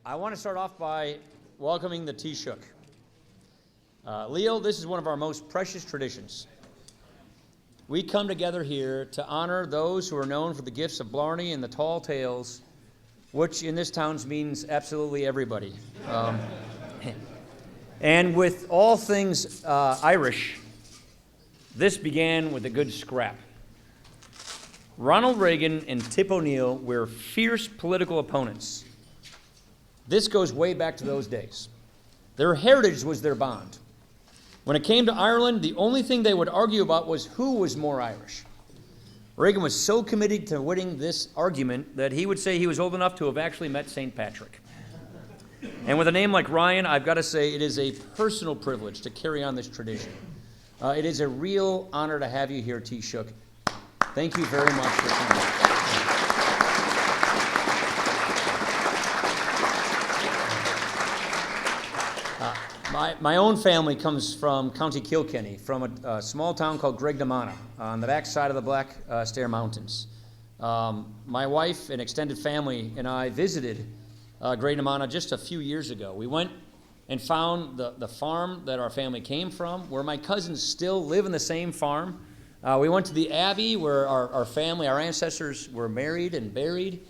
I want to start off by welcoming the Taoiseach. Leo, this is one of our most precious traditions. We come together here to honor those who are known for the gifts of Blarney and the tall tales, which in this town means absolutely everybody. And with all things Irish, this began with a good scrap. Ronald Reagan and Tip O'Neill were fierce political opponents. This goes way back to those days. Their heritage was their bond. When it came to Ireland, the only thing they would argue about was who was more Irish. Reagan was so committed to winning this argument that he would say he was old enough to have actually met St. Patrick. And with a name like Ryan, I've got to say it is a personal privilege to carry on this tradition. It is a real honor to have you here, Taoiseach. Thank you very much for coming. My own family comes from County Kilkenny, from a small town called Graignamanagh on the backside of the Black Stair Mountains. My wife and extended family and I visited Graignamanagh just a few years ago. We went and found the farm that our family came from, where my cousins still live in the same farm. We went to the abbey where our family, our ancestors were married and buried,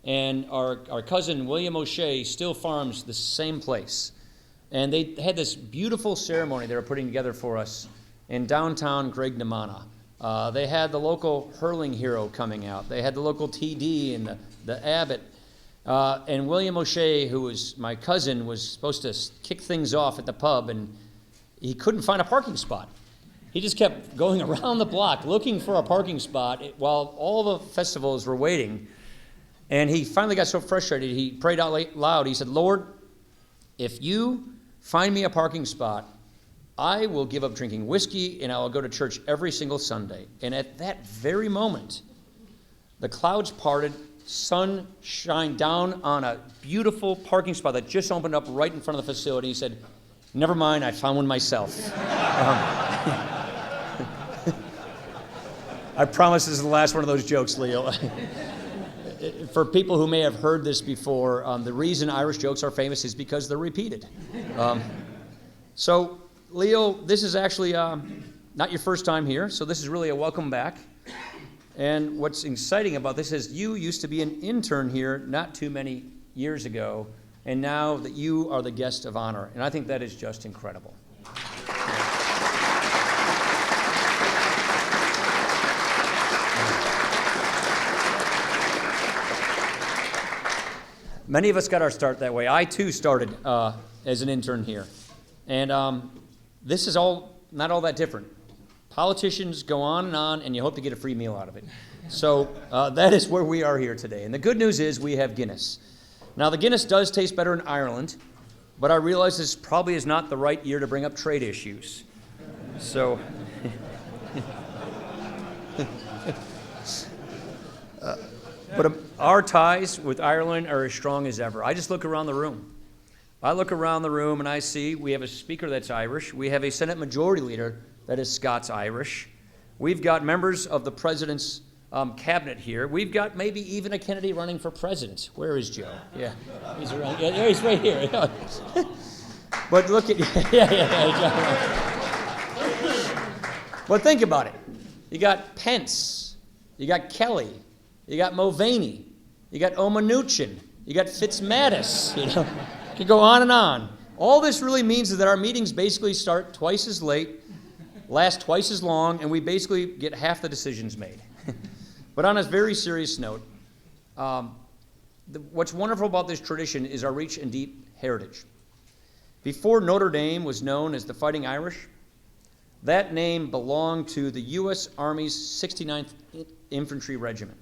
and our cousin William O'Shea still farms the same place. And they had this beautiful ceremony they were putting together for us in downtown Graignamanagh. They had the local hurling hero coming out. They had the local TD and the abbot. And William O'Shea, who was my cousin, was supposed to kick things off at the pub, and he couldn't find a parking spot. He just kept going around the block looking for a parking spot while all the festivals were waiting. And he finally got so frustrated, he prayed out loud. He said, "Lord, if you find me a parking spot, I will give up drinking whiskey and I will go to church every single Sunday." And at that very moment, the clouds parted, sun shined down on a beautiful parking spot that just opened up right in front of the facility. He said, "Never mind, I found one myself." I promise this is the last one of those jokes, Leo. For people who may have heard this before, the reason Irish jokes are famous is because they're repeated. So, Leo, this is actually not your first time here, so this is really a welcome back. And what's exciting about this is you used to be an intern here not too many years ago, and now that you are the guest of honor. And I think that is just incredible. Many of us got our start that way. I, too, started as an intern here. And this is not all that different. Politicians go on, and you hope to get a free meal out of it. So that is where we are here today. And the good news is we have Guinness. Now, the Guinness does taste better in Ireland, but I realize this probably is not the right year to bring up trade issues. So... But our ties with Ireland are as strong as ever. I just look around the room. I look around the room and I see we have a speaker that's Irish. We have a Senate Majority Leader that is Scots-Irish. We've got members of the President's cabinet here. We've got maybe even a Kennedy running for president. Where is Joe? Yeah, he's around. Yeah, he's right here. But look at But think about it. You got Pence. You got Kelly. You got Mulvaney, you got O'Manuchin, you got Fitzmatis, you could go on and on. All this really means is that our meetings basically start twice as late, last twice as long, and we basically get half the decisions made. But on a very serious note, what's wonderful about this tradition is our rich and deep heritage. Before Notre Dame was known as the Fighting Irish, that name belonged to the U.S. Army's 69th Infantry Regiment.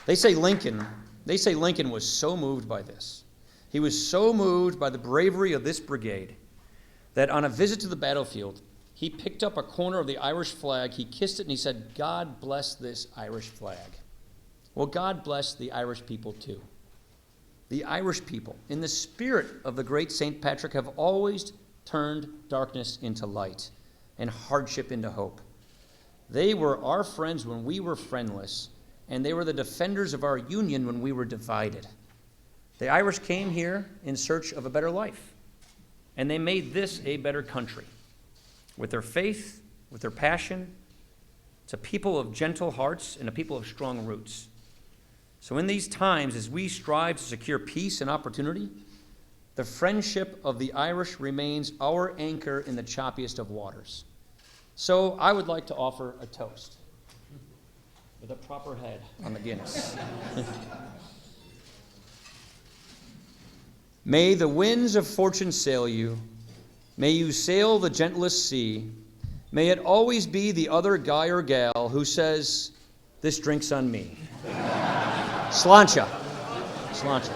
They say Lincoln was so moved by this. He was so moved by the bravery of this brigade that on a visit to the battlefield, he picked up a corner of the Irish flag, he kissed it, and he said, "God bless this Irish flag." Well, God bless the Irish people too. The Irish people, in the spirit of the great St. Patrick, have always turned darkness into light and hardship into hope. They were our friends when we were friendless, and they were the defenders of our union when we were divided. The Irish came here in search of a better life, and they made this a better country. With their faith, with their passion, it's a people of gentle hearts and a people of strong roots. So in these times, as we strive to secure peace and opportunity, the friendship of the Irish remains our anchor in the choppiest of waters. So I would like to offer a toast with a proper head on the Guinness. May the winds of fortune sail you. May you sail the gentlest sea. May it always be the other guy or gal who says, "This drink's on me." Sláinte. Sláinte.